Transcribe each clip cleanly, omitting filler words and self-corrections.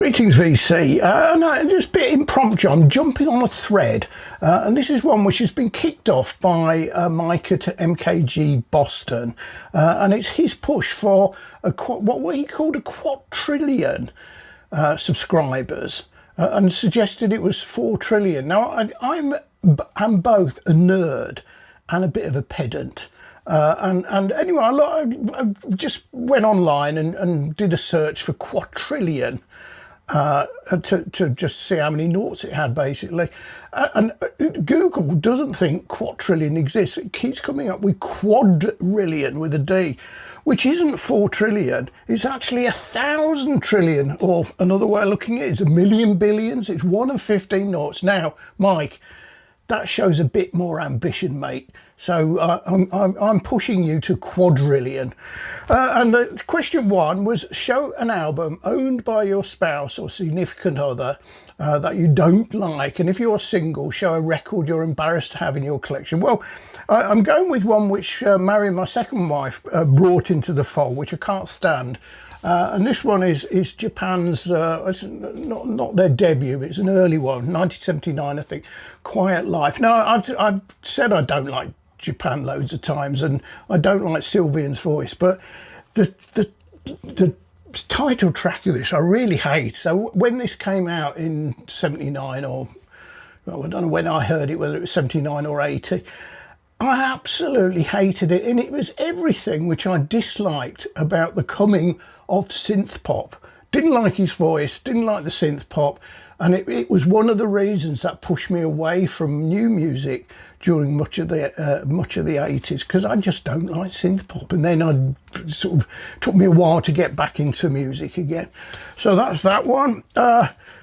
Greetings VC, no, just a bit impromptu. I'm jumping on a thread and this is one which has been kicked off by Mike at MKGBoston and it's his push for what he called a quadrillion subscribers and suggested it was 4 trillion. Now I'm both a nerd and a bit of a pedant. And anyway, I just went online and did a search for Quatrillion to just see how many noughts it had, basically. And Google doesn't think Quatrillion exists. It keeps coming up with Quadrillion with a D, which isn't 4 trillion. It's actually 1,000 trillion, or another way of looking at it is 1,000,000 billions. It's 1 and 15 noughts. Now, Mike, that shows a bit more ambition, mate. So I'm pushing you to Quadrillion. And question 1 was, show an album owned by your spouse or significant other that you don't like. And if you're single, show a record you're embarrassed to have in your collection. Well, I'm going with one which Mary, my second wife, brought into the fold, which I can't stand. And this one is Japan's, it's not their debut, it's an early one, 1979, I think, Quiet Life. Now, I've said I don't like Japan loads of times, and I don't like Sylvian's voice, but the title track of this I really hate. So when this came out in 79, or well, I don't know when I heard it, whether it was 79 or 80, I absolutely hated it, and it was everything which I disliked about the coming of synth pop. Didn't like his voice, didn't like the synth pop, and it was one of the reasons that pushed me away from new music during much of the 80s, because I just don't like synth pop. And then sort of took me a while to get back into music again. So that's that one.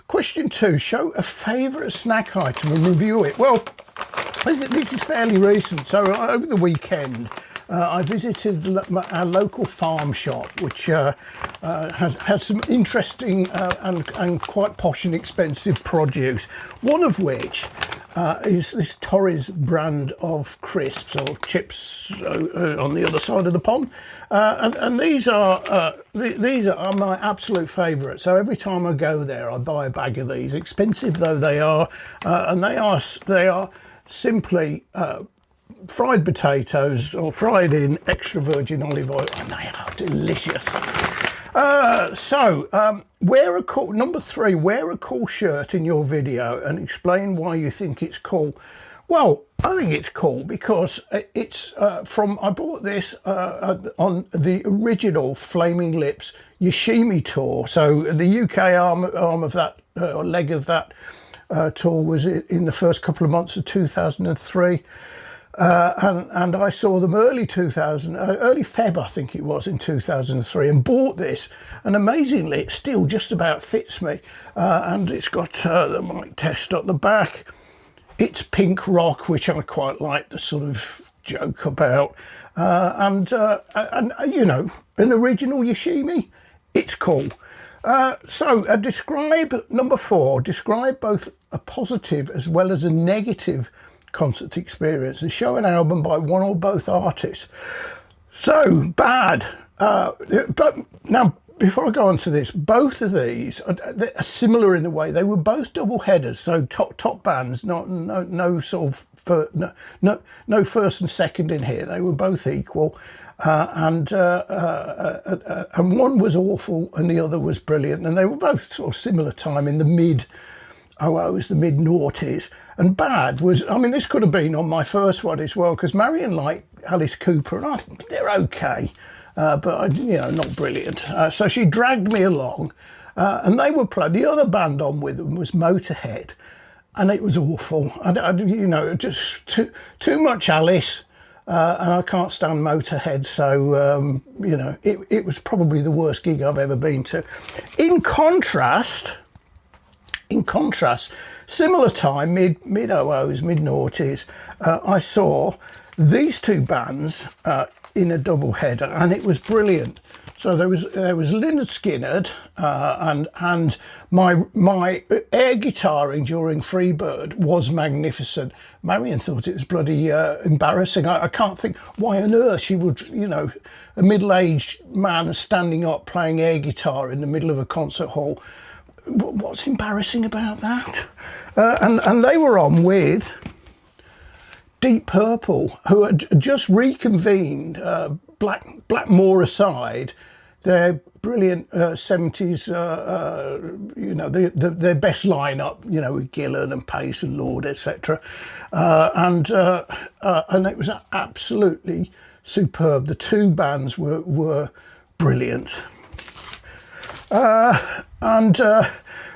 Question 2, show a favourite snack item and review it. Well, this is fairly recent. So over the weekend, I visited our local farm shop, which has some interesting and quite posh and expensive produce. One of which is this Torres brand of crisps or chips on the other side of the pond, and these are my absolute favourite. So every time I go there, I buy a bag of these, expensive though they are, and they are simply fried potatoes, or fried in extra virgin olive oil, and they are delicious. Number 3, wear a cool shirt in your video and explain why you think it's cool. Well, I think it's cool because it's I bought this on the original Flaming Lips Yoshimi tour. So the UK arm of that, or leg of that tour, was in the first couple of months of 2003. And I saw them early Feb, I think it was, in 2003, and bought this. And amazingly, it still just about fits me. And it's got the mic test at the back. It's pink rock, which I quite like the sort of joke about. And you know, an original Yoshimi, it's cool. Describe number 4. Describe both a positive as well as a negative concert experience and show an album by one or both artists. So bad, but now before I go on to this, both of these are similar in the way they were both double headers, so top bands, no sort of no first and second in here. They were both equal, and one was awful and the other was brilliant, and they were both sort of similar time in the mid noughties. And bad was, I mean, this could have been on my first one as well, because Marion liked Alice Cooper, and I think they're okay, but you know, not brilliant. So she dragged me along, and they were playing. The other band on with them was Motorhead, and it was awful. You know, just too much Alice, and I can't stand Motorhead. So you know, it was probably the worst gig I've ever been to. In contrast, similar time, mid 00s, mid noughties, I saw these two bands in a double header, and it was brilliant. So there was Lynyrd Skynyrd, and my air guitaring during Freebird was magnificent. Marion thought it was bloody embarrassing. I can't think why on earth she would, you know, a middle-aged man standing up playing air guitar in the middle of a concert hall what's embarrassing about that? And they were on with Deep Purple, who had just reconvened, Blackmore aside, their brilliant 70s, you know, their best lineup, you know, with Gillan and Pace and Lord, etc. And it was absolutely superb. The two bands were brilliant.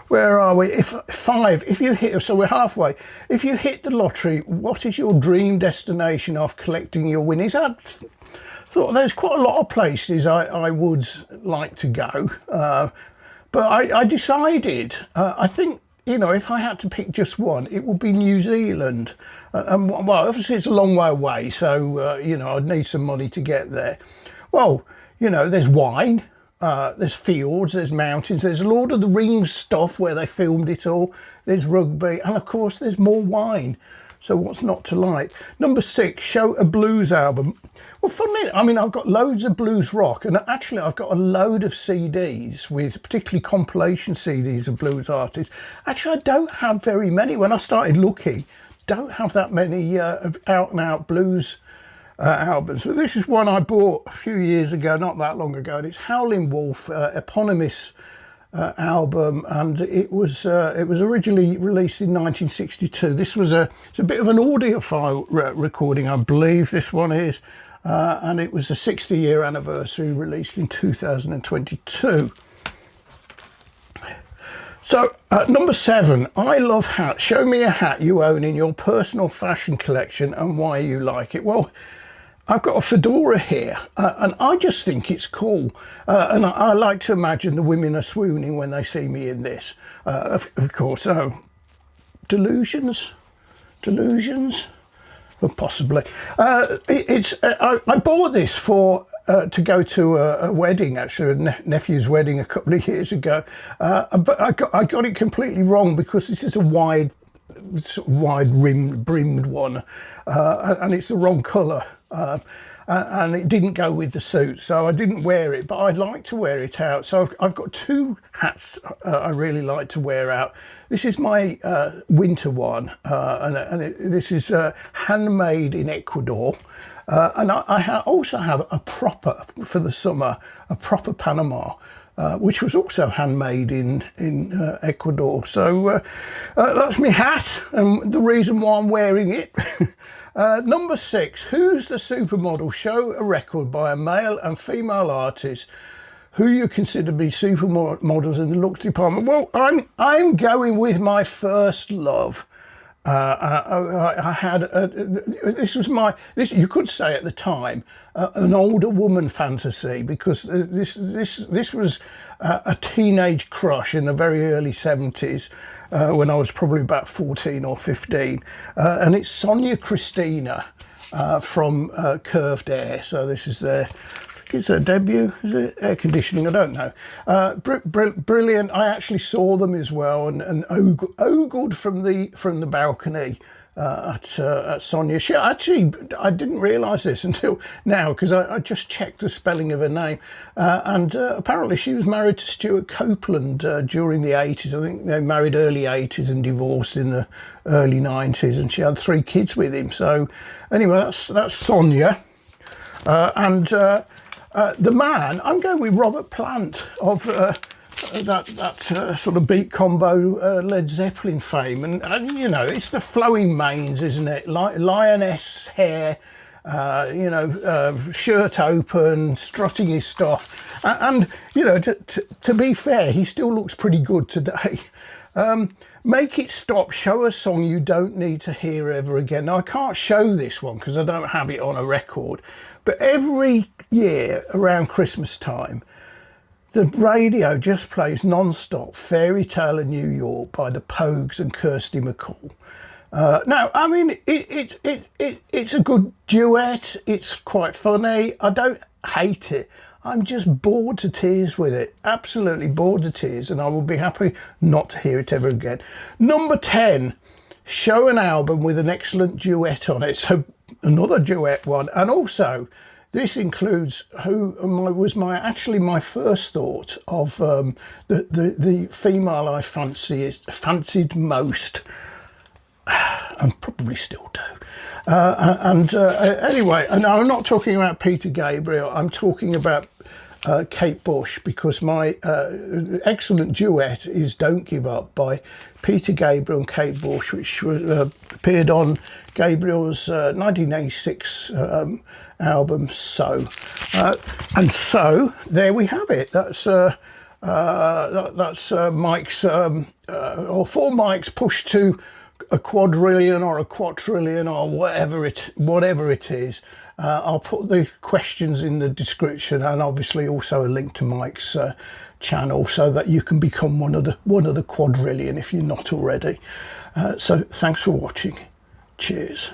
Where are we? If you hit, so we're halfway. If you hit the lottery, what is your dream destination after collecting your winnings? I thought there's quite a lot of places I would like to go, but I decided, I think, you know, if I had to pick just one, it would be New Zealand. Well, obviously it's a long way away, so, you know, I'd need some money to get there. Well, you know, there's wine. There's fields, there's mountains, there's Lord of the Rings stuff where they filmed it all, there's rugby, and of course there's more wine. So what's not to like? Number 6, show a blues album. Well, funnily, I mean, I've got loads of blues rock, and actually I've got a load of CDs, with particularly compilation CDs of blues artists. Actually, I don't have very many. When I started looking, don't have that many out and out blues albums. But this is one I bought a few years ago, not that long ago, and it's Howlin' Wolf, eponymous album, and it was originally released in 1962. This was it's a bit of an audiophile recording, I believe this one is, and it was a 60-year anniversary, released in 2022. So, number 7, I love hats. Show me a hat you own in your personal fashion collection and why you like it. Well, I've got a fedora here, and I just think it's cool. And I like to imagine the women are swooning when they see me in this. Of course, delusions? Well, possibly. I bought this for to go to a wedding, actually, a nephew's wedding a couple of years ago. But I got it completely wrong, because this is a wide brimmed one, and it's the wrong colour. And it didn't go with the suit, so I didn't wear it, but I'd like to wear it out. So I've got 2 hats I really like to wear out. This is my winter one, this is handmade in Ecuador. And I also have a proper, for the summer, a proper Panama, which was also handmade in Ecuador. So that's my hat, and the reason why I'm wearing it. Number 6, who's the supermodel? Show a record by a male and female artist who you consider to be supermodels in the looks department. Well, I'm going with my first love. I had this you could say at the time an older woman fantasy, because this was a teenage crush in the very early 70s, when I was probably about 14 or 15, and it's Sonia Christina from Curved Air. So this is it's her debut, is it? Air Conditioning, I don't know. Brilliant. I actually saw them as well, and ogled from the balcony at Sonia. I didn't realise this until now, because I just checked the spelling of her name, and apparently she was married to Stuart Copeland during the 80s. I think they married early 80s and divorced in the early 90s, and she had 3 kids with him. So anyway, that's Sonia, and the man, I'm going with Robert Plant of that sort of beat combo Led Zeppelin fame, and you know, it's the flowing manes, isn't it? Lioness hair, you know, shirt open, strutting his stuff, and you know, to be fair, he still looks pretty good today. Make it stop. Show a song you don't need to hear ever again. Now, I can't show this one because I don't have it on a record, but every year around Christmas time, the radio just plays non-stop Fairy Tale of New York by the Pogues and Kirsty MacColl. Now, I mean, it's a good duet. It's quite funny. I don't hate it. I'm just bored to tears with it. Absolutely bored to tears, and I will be happy not to hear it ever again. Number 10, show an album with an excellent duet on it. So another duet one, and also this includes was actually my first thought of the female I fancied most, and probably still do. Anyway, and I'm not talking about Peter Gabriel, I'm talking about Kate Bush, because my excellent duet is Don't Give Up by Peter Gabriel and Kate Bush, which appeared on Gabriel's 1986 album So. And so there we have it. That's Mike's, or 4 mics pushed to a quadrillion or a quatrillion or whatever it is. I'll put the questions in the description, and obviously also a link to Mike's channel, so that you can become one of the quadrillion if you're not already. So thanks for watching. Cheers.